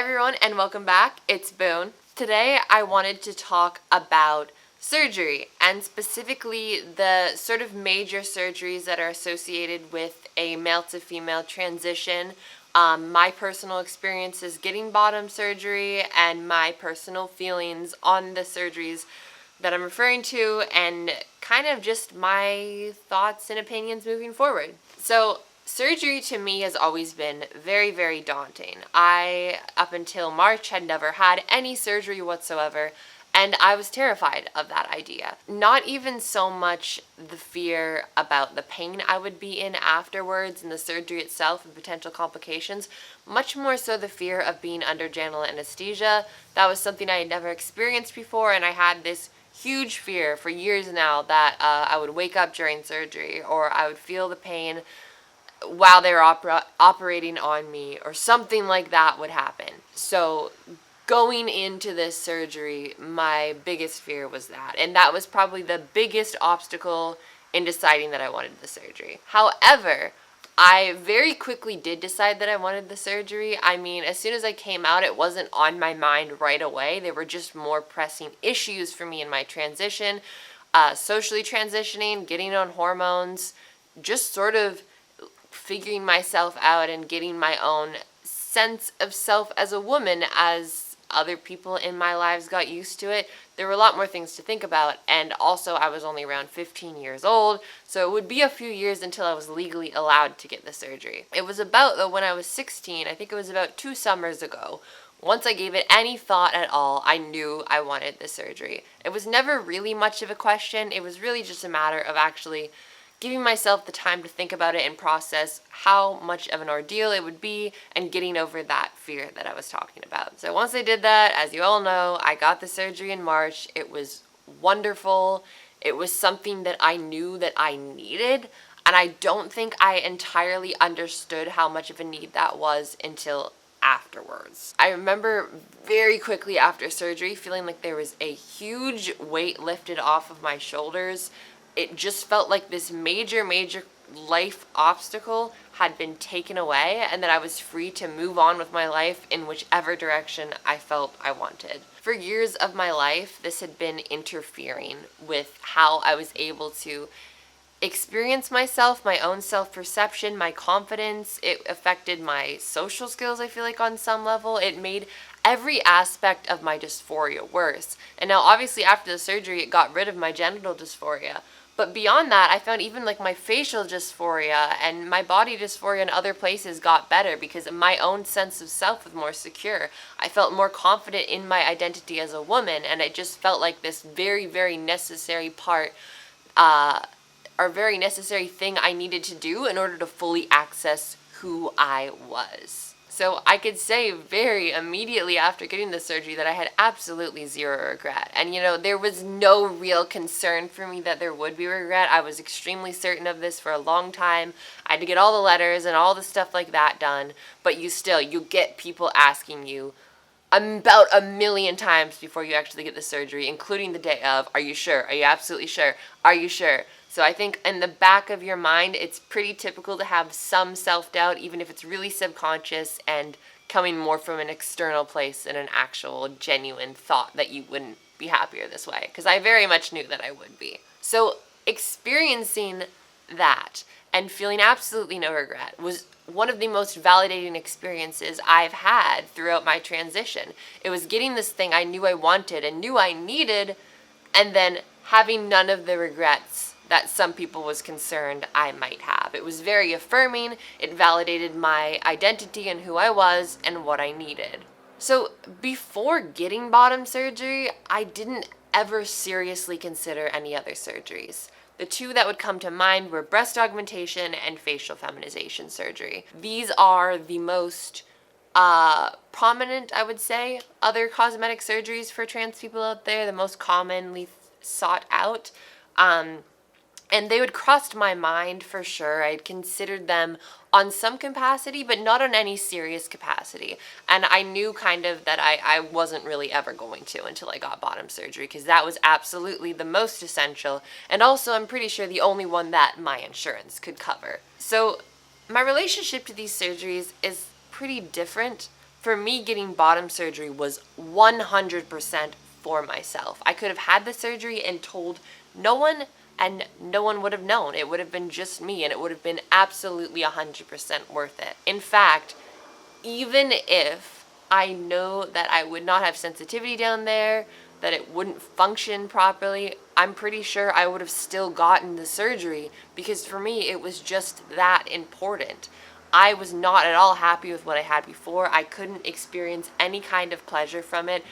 everyone, and welcome back. It's Boone. Today I wanted to talk about surgery, and specifically the sort of major surgeries that are associated with a male to female transition, my personal experiences getting bottom surgery, and my personal feelings on the surgeries that I'm referring to, and kind of just my thoughts and opinions moving forward. So surgery to me has always been very, very daunting. I, up until March, had never had any surgery whatsoever, and I was terrified of that idea. Not even so much the fear about the pain I would be in afterwards and the surgery itself and potential complications, much more so the fear of being under general anesthesia. That was something I had never experienced before, and I had this huge fear for years now that I would wake up during surgery, or I would feel the pain while they were operating on me, or something like that would happen. So going into this surgery, my biggest fear was that. And that was probably the biggest obstacle in deciding that I wanted the surgery. However, I very quickly did decide that I wanted the surgery. I mean, as soon as I came out, it wasn't on my mind right away. There were just more pressing issues for me in my transition, socially transitioning, getting on hormones, just sort of figuring myself out and getting my own sense of self as a woman as other people in my lives got used to it. There were a lot more things to think about, and also I was only around 15 years old, so it would be a few years until I was legally allowed to get the surgery. It was about, though, when I was 16, I think it was about 2 summers ago, once I gave it any thought at all, I knew I wanted the surgery. It was never really much of a question. It was really just a matter of actually giving myself the time to think about it and process how much of an ordeal it would be, and getting over that fear that I was talking about. So once I did that, as you all know, I got the surgery in March. It was wonderful. It was something that I knew that I needed, and I don't think I entirely understood how much of a need that was until afterwards. I remember very quickly after surgery feeling like there was a huge weight lifted off of my shoulders. It just felt like this major life obstacle had been taken away, and that I was free to move on with my life in whichever direction I felt I wanted. For years of my life, this had been interfering with how I was able to experience myself, my own self-perception, my confidence. It affected my social skills, I feel like, on some level. It made every aspect of my dysphoria worse. And now, obviously, after the surgery, it got rid of my genital dysphoria. But beyond that, I found even like my facial dysphoria and my body dysphoria in other places got better because my own sense of self was more secure. I felt more confident in my identity as a woman, and it just felt like this very, very necessary part, or very necessary thing I needed to do in order to fully access who I was. So I could say very immediately after getting the surgery that I had absolutely zero regret. And there was no real concern for me that there would be regret. I was extremely certain of this for a long time. I had to get all the letters and all the stuff like that done. But you get people asking you about 1,000,000 times before you actually get the surgery, including the day of, are you sure? Are you absolutely sure? Are you sure? So I think in the back of your mind, it's pretty typical to have some self-doubt, even if it's really subconscious and coming more from an external place than an actual genuine thought that you wouldn't be happier this way, because I very much knew that I would be. So experiencing that and feeling absolutely no regret was one of the most validating experiences I've had throughout my transition. It was getting this thing I knew I wanted and knew I needed, and then having none of the regrets that some people was concerned I might have. It was very affirming. It validated my identity and who I was and what I needed. So before getting bottom surgery, I didn't ever seriously consider any other surgeries. The two that would come to mind were breast augmentation and facial feminization surgery. These are the most prominent, I would say, other cosmetic surgeries for trans people out there, the most commonly sought out. And they would cross my mind for sure. I'd considered them on some capacity, but not on any serious capacity. And I knew kind of that I wasn't really ever going to until I got bottom surgery, because that was absolutely the most essential. And also, I'm pretty sure the only one that my insurance could cover. So my relationship to these surgeries is pretty different for me, getting bottom surgery was 100% for myself. I could have had the surgery and told no one, and no one would have known. It would have been just me, and it would have been absolutely 100% worth it. In fact, even if I know that I would not have sensitivity down there, that it wouldn't function properly, I'm pretty sure I would have still gotten the surgery, because for me it was just that important. I was not at all happy with what I had before. I couldn't experience any kind of pleasure from it.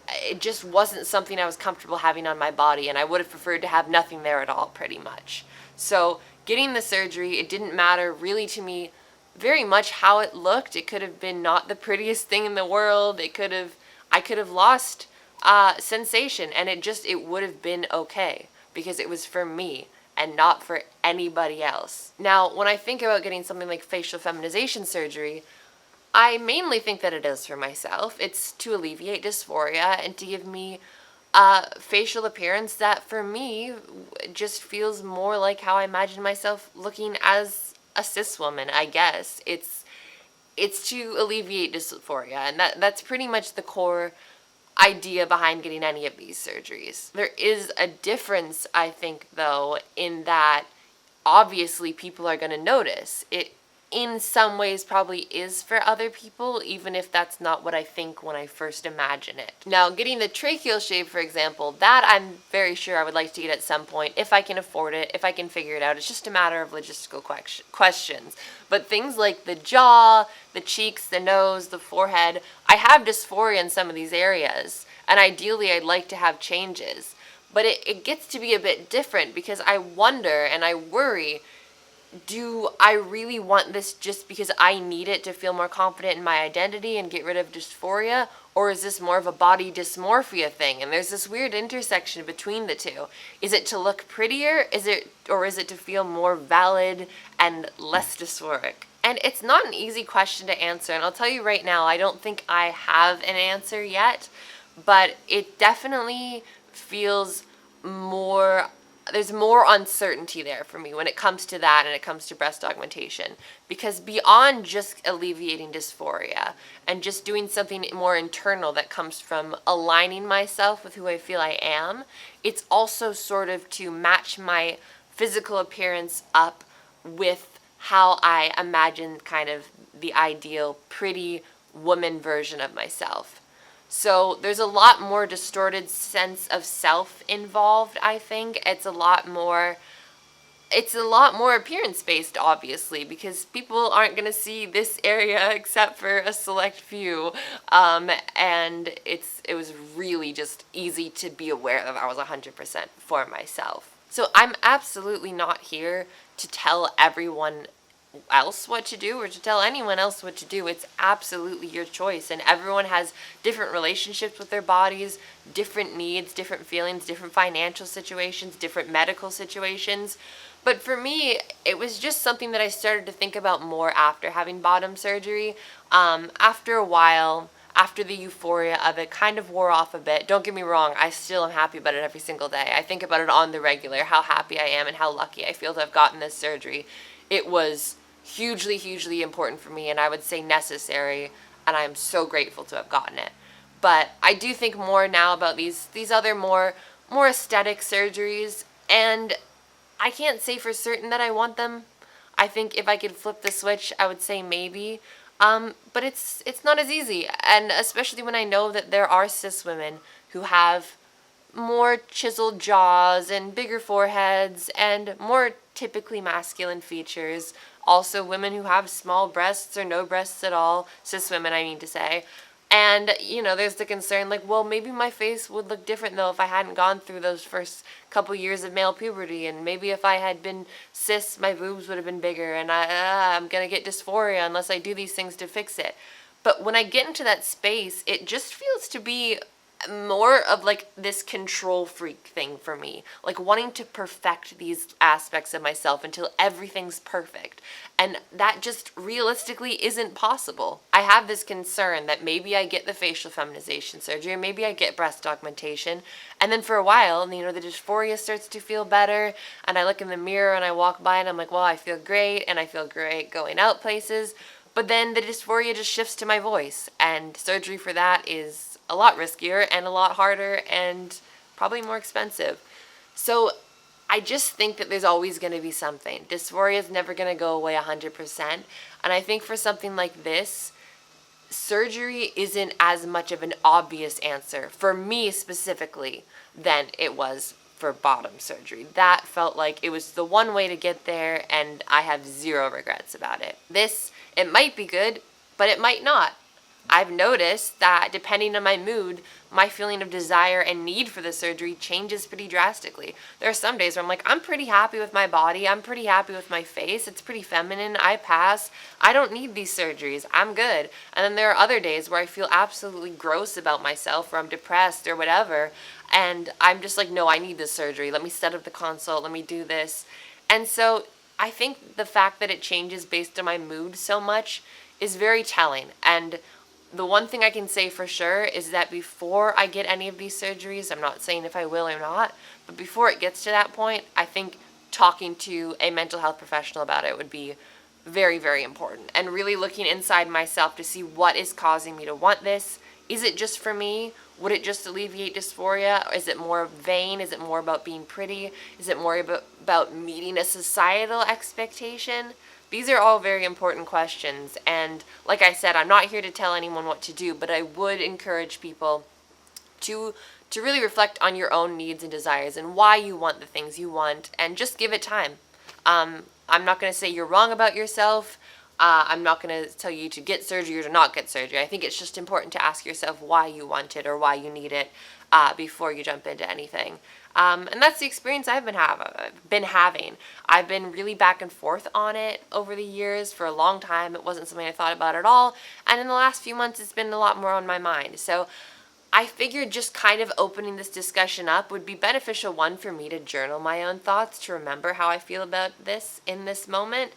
It just wasn't something I was comfortable having on my body, and I would have preferred to have nothing there at all, pretty much. So getting the surgery, it didn't matter really to me very much how it looked. It could have been not the prettiest thing in the world. I could have lost sensation, and it would have been okay, because it was for me and not for anybody else. Now, when I think about getting something like facial feminization surgery, I mainly think that it is for myself. It's to alleviate dysphoria and to give me a facial appearance that for me just feels more like how I imagine myself looking as a cis woman, I guess. It's to alleviate dysphoria, and that's pretty much the core idea behind getting any of these surgeries. There is a difference, I think, though, in that obviously people are going to notice. It in some ways probably is for other people, even if that's not what I think when I first imagine it. Now, getting the tracheal shape, for example, that I'm very sure I would like to get at some point, if I can afford it, if I can figure it out. It's just a matter of logistical questions. But things like the jaw, the cheeks, the nose, the forehead, I have dysphoria in some of these areas, and ideally I'd like to have changes. But it gets to be a bit different, because I wonder and I worry, do I really want this just because I need it to feel more confident in my identity and get rid of dysphoria? Or is this more of a body dysmorphia thing? And there's this weird intersection between the two. Is it to look prettier? Is it to feel more valid and less dysphoric? And it's not an easy question to answer. And I'll tell you right now, I don't think I have an answer yet. But it definitely feels more, there's more uncertainty there for me when it comes to that and it comes to breast augmentation. Because beyond just alleviating dysphoria and just doing something more internal that comes from aligning myself with who I feel I am, it's also sort of to match my physical appearance up with how I imagine kind of the ideal pretty woman version of myself. So there's a lot more distorted sense of self involved, I think. It's a lot more appearance based, obviously, because people aren't going to see this area except for a select few. And it was really just easy to be aware that I was 100% for myself. So I'm absolutely not here to tell everyone else what to do or to tell anyone else what to do. It's absolutely your choice, and everyone has different relationships with their bodies, different needs, different feelings, different financial situations, different medical situations. But for me, it was just something that I started to think about more after having bottom surgery. After a while, after the euphoria of it kind of wore off a bit. Don't get me wrong, I still am happy about it every single day. I think about it on the regular, how happy I am and how lucky I feel to have gotten this surgery. It was hugely, hugely important for me, and I would say necessary, and I'm so grateful to have gotten it. But I do think more now about these other more aesthetic surgeries, and I can't say for certain that I want them. I think if I could flip the switch, I would say maybe. But it's not as easy, and especially when I know that there are cis women who have more chiseled jaws and bigger foreheads and more typically masculine features. Also, women who have small breasts or no breasts at all, cis women I mean to say. And, there's the concern, like, well, maybe my face would look different, though, if I hadn't gone through those first couple years of male puberty. And maybe if I had been cis, my boobs would have been bigger. And I'm going to get dysphoria unless I do these things to fix it. But when I get into that space, it just feels to be more of like this control freak thing for me, like wanting to perfect these aspects of myself until everything's perfect, and that just realistically isn't possible. I have this concern that maybe I get the facial feminization surgery, or maybe I get breast augmentation, and then for a while, the dysphoria starts to feel better, and I look in the mirror and I walk by and I'm like, well, I feel great, and I feel great going out places. But then the dysphoria just shifts to my voice, and surgery for that is a lot riskier and a lot harder and probably more expensive. So I just think that there's always going to be something. Dysphoria is never going to go away 100%. And I think for something like this, surgery isn't as much of an obvious answer, for me specifically, than it was for bottom surgery. That felt like it was the one way to get there, and I have zero regrets about it. This, it might be good, but it might not. I've noticed that depending on my mood, my feeling of desire and need for the surgery changes pretty drastically. There are some days where I'm like, I'm pretty happy with my body, I'm pretty happy with my face, it's pretty feminine, I pass, I don't need these surgeries, I'm good. And then there are other days where I feel absolutely gross about myself, or I'm depressed or whatever, and I'm just like, no, I need this surgery, let me set up the consult, let me do this. And so I think the fact that it changes based on my mood so much is very telling. And the one thing I can say for sure is that before I get any of these surgeries, I'm not saying if I will or not, but before it gets to that point, I think talking to a mental health professional about it would be very, very important. And really looking inside myself to see what is causing me to want this. Is it just for me? Would it just alleviate dysphoria? Or is it more vain? Is it more about being pretty? Is it more about meeting a societal expectation? These are all very important questions, and like I said, I'm not here to tell anyone what to do, but I would encourage people to really reflect on your own needs and desires and why you want the things you want, and just give it time. I'm not going to say you're wrong about yourself. I'm not going to tell you to get surgery or to not get surgery. I think it's just important to ask yourself why you want it or why you need it before you jump into anything. And that's the experience I've been having. I've been really back and forth on it over the years. For a long time, it wasn't something I thought about at all. And in the last few months, it's been a lot more on my mind. So I figured just kind of opening this discussion up would be beneficial, one, for me to journal my own thoughts, to remember how I feel about this in this moment,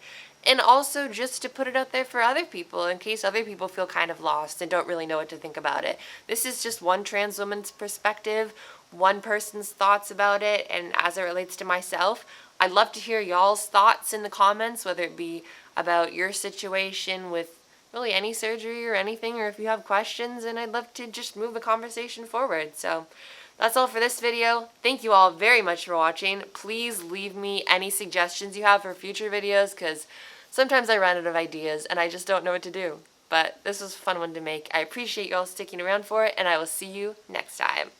and also just to put it out there for other people in case other people feel kind of lost and don't really know what to think about it. This is just one trans woman's perspective, one person's thoughts about it, and as it relates to myself, I'd love to hear y'all's thoughts in the comments, whether it be about your situation with really any surgery or anything, or if you have questions, and I'd love to just move the conversation forward. So that's all for this video. Thank you all very much for watching. Please leave me any suggestions you have for future videos, because sometimes I run out of ideas and I just don't know what to do. But this was a fun one to make. I appreciate you all sticking around for it, and I will see you next time.